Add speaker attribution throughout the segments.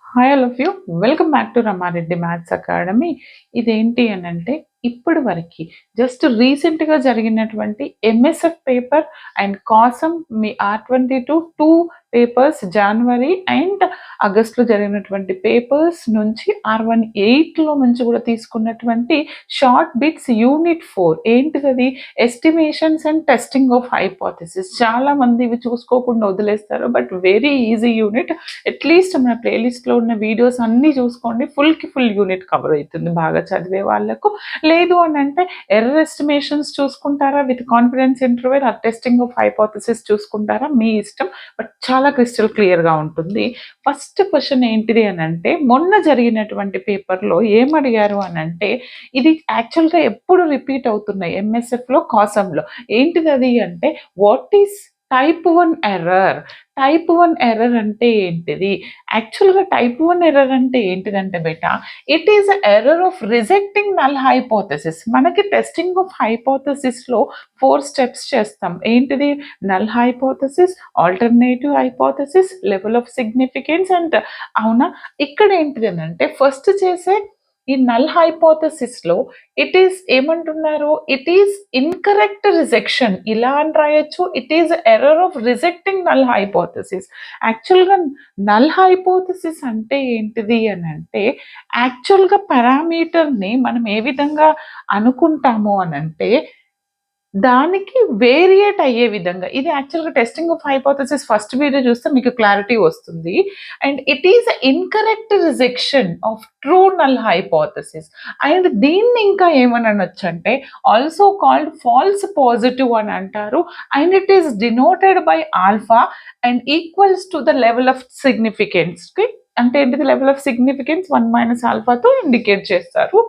Speaker 1: Hi all of you. Welcome back to Rama Reddy maths academy. ఇదేంటి అనంటే ఇప్పటి వరకి జస్ట్ రీసెంట్‌గా జరిగినటువంటి MSF paper and Kasam me R22 2 papers January and ఆగస్ట్‌లో జరిగినటువంటి పేపర్స్ నుంచి R18లో నుంచి కూడా తీసుకున్నటువంటి short bits unit 4 ఏంటిదది? Estimations and testing of hypothesis. చాలామంది ఇవి చూసుకోకుండా వదిలేస్తారు. But very easy unit. At least మన ప్లేలిస్ట్లో ఉన్న వీడియోస్ అన్నీ చూసుకోండి. ఫుల్కి ఫుల్ యూనిట్ కవర్ అవుతుంది బాగా చదివే వాళ్ళకు. లేదు అని అంటే ఎర్రర్ ఎస్టిమేషన్స్ చూసుకుంటారా విత్ కాన్ఫిడెన్స్ ఇంటర్వెల్, ఆ టెస్టింగ్ ఆఫ్ హైపోథెసిస్ చూసుకుంటారా మీ ఇష్టం. బట్ చాలా క్రిస్టల్ క్లియర్గా ఉంటుంది. ఫస్ట్ క్వశ్చన్ ఏంటిది అని అంటే మొన్న జరిగినటువంటి పేపర్లో ఏమడిగారు అని అంటే ఇది యాక్చువల్గా ఎప్పుడు రిపీట్ అవుతున్నాయి ఎంఎస్ఎఫ్లో కాసంలో. ఏంటిది అది అంటే what is type 1 error. Type 1 error అంటే ఏంటిది? యాక్చువల్‌గా టైప్ 1 ఎర్రర్ అంటే ఏంటిదంటే బేటా, it is error of rejecting null hypothesis. మనకి టెస్టింగ్ ఆఫ్ హైపోథెసిస్‌లో 4 స్టెప్స్ చేస్తాం. ఏంటిది? Null hypothesis, alternative hypothesis, level of significance and అవునా? ఇక్కడ ఏంటిదనంటే ఫస్ట్ చేసే ఈ నల్ హైపోథెసిస్‌లో ఇట్ ఈస్ ఏమంటున్నారు? It is incorrect rejection. ఇలా అని రాయొచ్చు. It is error of rejecting null hypothesis. యాక్చువల్‌గా నల్ హైపోథెసిస్ అంటే ఏంటిది అనంటే యాక్చువల్‌గా పారామీటర్‌ని మనం ఏ విధంగా అనుకుంటాము అనంటే దానికి వేరియేట్ అయ్యే విధంగా. ఇది యాక్చువల్‌గా testing of hypothesis first video చూస్తే మీకు క్లారిటీ వస్తుంది. And it is incorrect rejection of true null hypothesis. And దీన్ని ఇంకా ఏమని అనొచ్చంటే ఆల్సో కాల్డ్ ఫాల్స్ పాజిటివ్ అని అంటారు. And it is denoted by alpha and equals to the level of సిగ్నిఫికెన్స్‌కి. అంటే ఏంటిది లెవెల్ ఆఫ్ సిగ్నిఫికెన్స్ 1 - ఆల్ఫాతో ఇండికేట్ చేస్తారు.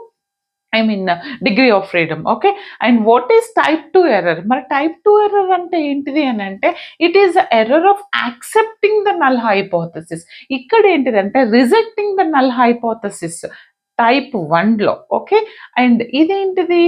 Speaker 1: I mean degree of freedom. Okay. And what is type 2 error? మరి type 2 error అంటే ఏంటిది అని అంటే it is error of accepting the null hypothesis. ఇక్కడ ఏంటిదంటే rejecting the null hypothesis type 1లో. ఓకే. అండ్ ఇదేంటిది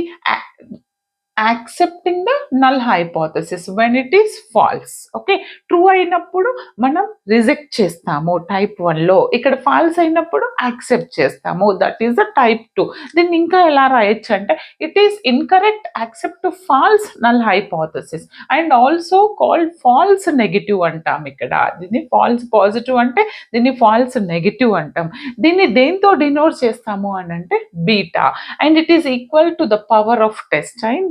Speaker 1: accepting the null hypothesis when it is false. Okay. True అయినప్పుడు మనం రిజెక్ట్ చేస్తాము టైప్ 1లో. ఇక్కడ ఫాల్స్ అయినప్పుడు యాక్సెప్ట్ చేస్తాము. That is the type 2. దీన్ని ఇంకా ఎలా రాయొచ్చు అంటే it is incorrect accept false null hypothesis and also called false negative అంటాం ఇక్కడ. దీన్ని ఫాల్స్ పాజిటివ్ అంటే దీన్ని ఫాల్స్ నెగటివ్ అంటాం. దీన్ని దేంతో డినోట్ చేస్తాము అని అంటే beta and it is equal to the power of test. And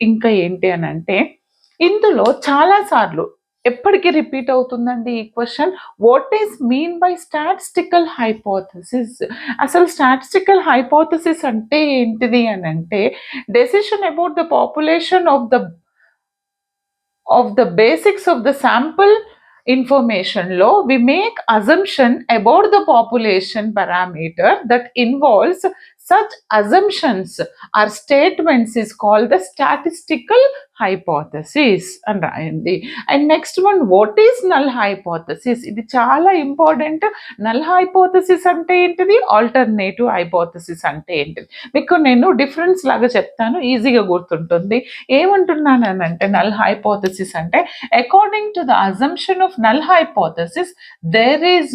Speaker 1: ఇంకా ఏంటి అని అంటే ఇందులో చాలా సార్లు ఎప్పటికీ రిపీట్ అవుతుందండి ఈ question. What is mean by statistical hypothesis? అసలు స్టాటిస్టికల్ హైపోథెసిస్ అంటే ఏంటిది అని అంటే decision about the population of the basics of the sample ఇన్ఫర్మేషన్లో we make assumption about the population parameter that involves such assumptions or statements is called the statistical hypothesis అని రాయండి. And next one what is null hypothesis? ఇది చాలా important. Null hypothesis అంటే ఏంటిది? Alternative hypothesis అంటే ఏంటిది? మీకు నేను డిఫరెన్స్ లాగా చెప్తాను, ఈజీగా గుర్తుంటుంది. ఏమంటున్నానంటే నల్ హైపోథెసిస్ అంటే according to the assumption of null hypothesis, there is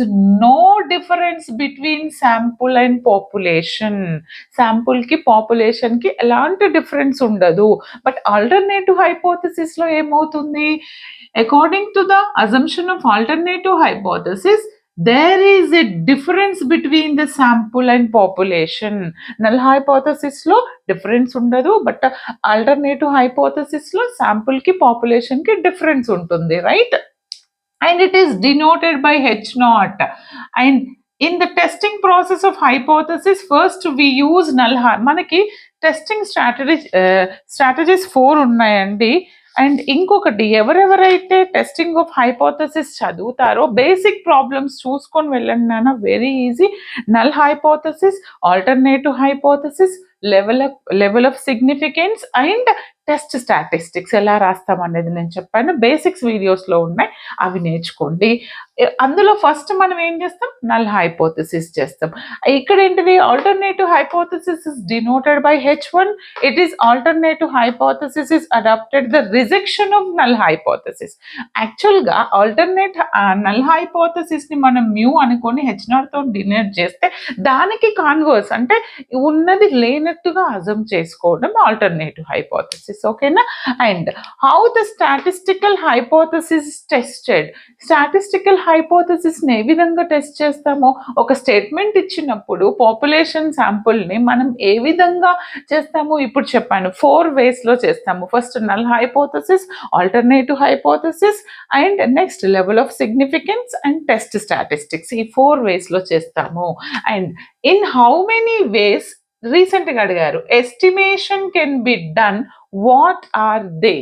Speaker 1: no difference between sample and population. Sample కి పాపులేషన్ కి ఎలాంటి డిఫరెన్స్ ఉండదు. బట్ ఆల్టర్నేటివ్ హైపోథెసిస్ లో ఏమవుతుంది? According to the assumption of alternative hypothesis there is a difference between the sample and population. null hypothesis లో difference ఉండదు. But alternative hypothesis లో sample కి పాపులేషన్ కి డిఫరెన్స్ ఉంటుంది. Right. and it is denoted by H0. And in the testing process of hypothesis, first we use మనకి testing strategies 4 ఉన్నాయండి. And ఇంకొకటి ఎవరెవరైతే టెస్టింగ్ ఆఫ్ హైపోథెసిస్ చదువుతారో బేసిక్ ప్రాబ్లమ్స్ చూసుకొని వెళ్ళండి నాన్న. Very easy. Null hypothesis, alternative hypothesis, level of significance and test statistics ఎలా రాస్తాం అనేది నేను చెప్పాను. బేసిక్స్ వీడియోస్లో ఉన్నాయి, అవి నేర్చుకోండి. అందులో ఫస్ట్ మనం ఏం చేస్తాం, నల్ హైపోథసిస్ చేస్తాం. ఇక్కడ ఏంటిది, alternative hypothesis is denoted by H1. It is alternative hypothesis is adopted the rejection of null hypothesis. యాక్చువల్గా ఆల్టర్నేట్ నల్ హైపోథసిస్ ని మనం మ్యూ అనుకొని H0 తో డినోట్ చేస్తే దానికి కాన్వర్స్ అంటే ఉన్నది లేనట్టుగా అజమ్ చేసుకోవడం ఆల్టర్నేటివ్ హైపోథసిస్. ఓకేనా? And how the statistical hypothesis tested. Statistical హైపోథసిస్ని ఏ విధంగా టెస్ట్ చేస్తామో, ఒక స్టేట్మెంట్ ఇచ్చినప్పుడు పాపులేషన్ శాంపుల్ని మనం ఏ విధంగా చేస్తాము ఇప్పుడు చెప్పాను. 4 వేస్లో చేస్తాము. First null hypothesis, alternative hypothesis and next level of significance and test statistics. ఈ 4 వేస్లో చేస్తాము. And in how many ways, రీసెంట్గా అడిగారు, estimation can be done, what are they?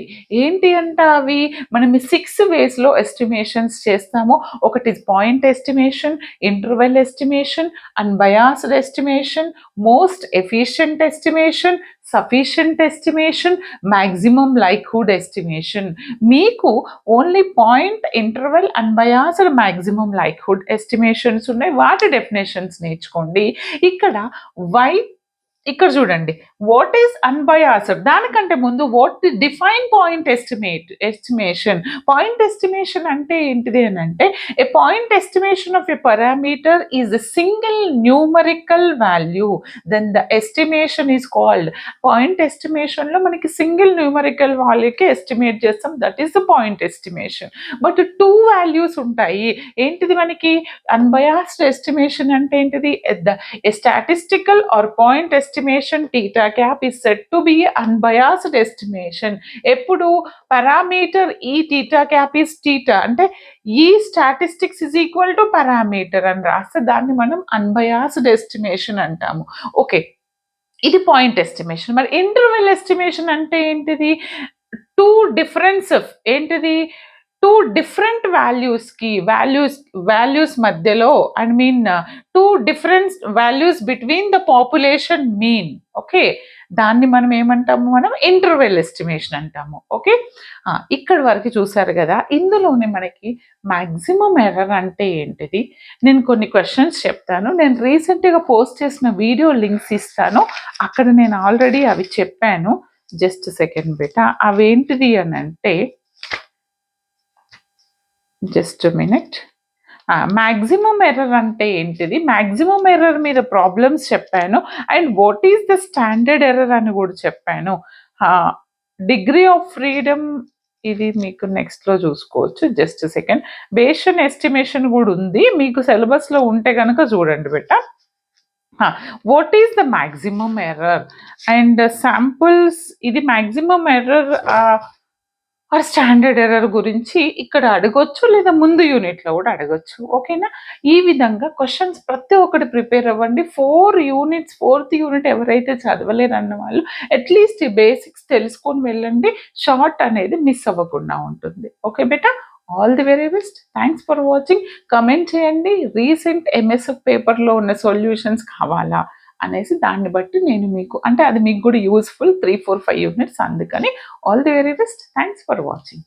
Speaker 1: ఏంటి అంట అవి? మనం 6 వేస్లో ఎస్టిమేషన్స్ చేస్తాము. ఒకటి point estimation, interval estimation, unbiased estimation, most efficient estimation, sufficient estimation, maximum likelihood estimation. మీకు only point, interval, unbiased, maximum likelihood estimations ఉన్నాయి. వాటి డెఫినేషన్స్ నేర్చుకోండి. ఇక్కడ వై, ఇక్కడ చూడండి, వాట్ ఈస్ అన్బయాస్డ్, దానికంటే ముందు what define point estimation. Point estimation అంటే ఏంటిది అని అంటే, a point estimation of a parameter is a single numerical value, then the estimation is called. Point estimation లో మనకి సింగిల్ న్యూమరికల్ వాల్యూకి ఎస్టిమేట్ చేస్తాం, that is the point estimation. But 2 values ఉంటాయి. ఏంటిది మనకి అన్బయాస్డ్ ఎస్టిమేషన్ అంటే ఏంటిది, a statistical or point estimation theta cap is said to be unbiased estimation. ఎప్పుడు పారామీటర్ ఈ theta cap is theta అంటే ఈ statistics is equal to parameter అని రాస్తే దాన్ని మనం అన్బయాస్డ్ ఎస్టిమేషన్ అంటాము. ఓకే, ఇది పాయింట్ ఎస్టిమేషన్. మరి ఇంటర్వెల్ ఎస్టిమేషన్ అంటే ఏంటిది, 2 డిఫరెన్స్, ఏంటిది 2 డిఫరెంట్ వాల్యూస్ మధ్యలో, I mean 2 different values between the population mean. Okay, దాన్ని మనం ఏమంటాము, మనం ఇంటర్వెల్ ఎస్టిమేషన్ అంటాము. ఓకే, ఇక్కడ వరకు చూసారు కదా. ఇందులోనే మనకి మ్యాక్సిమం ఎర్రర్ అంటే ఏంటిది, నేను కొన్ని క్వశ్చన్స్ చెప్తాను. నేను రీసెంట్గా పోస్ట్ చేసిన వీడియో లింక్స్ ఇస్తాను, అక్కడ నేను ఆల్రెడీ అవి చెప్పాను. జస్ట్ సెకండ్ బేటా, అవేంటిది అని అంటే, జస్ట్ మినిట్. మ్యాక్సిమం ఎర్రర్ అంటే ఏంటిది, మ్యాక్సిమం ఎర్రర్ మీద ప్రాబ్లమ్స్ చెప్పాను. And what is the standard error అని కూడా చెప్పాను. డిగ్రీ ఆఫ్ ఫ్రీడమ్ ఇది మీకు నెక్స్ట్లో చూసుకోవచ్చు. జస్ట్ సెకండ్, బేషన్ ఎస్టిమేషన్ కూడా ఉంది, మీకు సిలబస్లో ఉంటే కనుక చూడండి బెట్ట. What is the maximum error and samples, ఇది maximum error or standard error గురించి ఇక్కడ అడగొచ్చు, లేదా ముందు యూనిట్లో కూడా అడగొచ్చు. ఓకేనా? ఈ విధంగా క్వశ్చన్స్ ప్రతి ఒక్కటి ప్రిపేర్ అవ్వండి. 4 యూనిట్స్, 4th యూనిట్ ఎవరైతే చదవలేరన్న వాళ్ళు అట్లీస్ట్ ఈ బేసిక్స్ తెలుసుకొని వెళ్ళండి. షార్ట్ అనేది మిస్ అవ్వకుండా ఉంటుంది. Okay beta, all the very best. Thanks for watching. Comment చేయండి, రీసెంట్ ఎంఎస్ఎఫ్ పేపర్లో ఉన్న సొల్యూషన్స్ కావాలా అనేసి, దాన్ని బట్టి నేను మీకు, అంటే అది మీకు కూడా యూస్ఫుల్ 3, 4, 5 యూనిట్స్. అందుకని all the very best. Thanks for watching.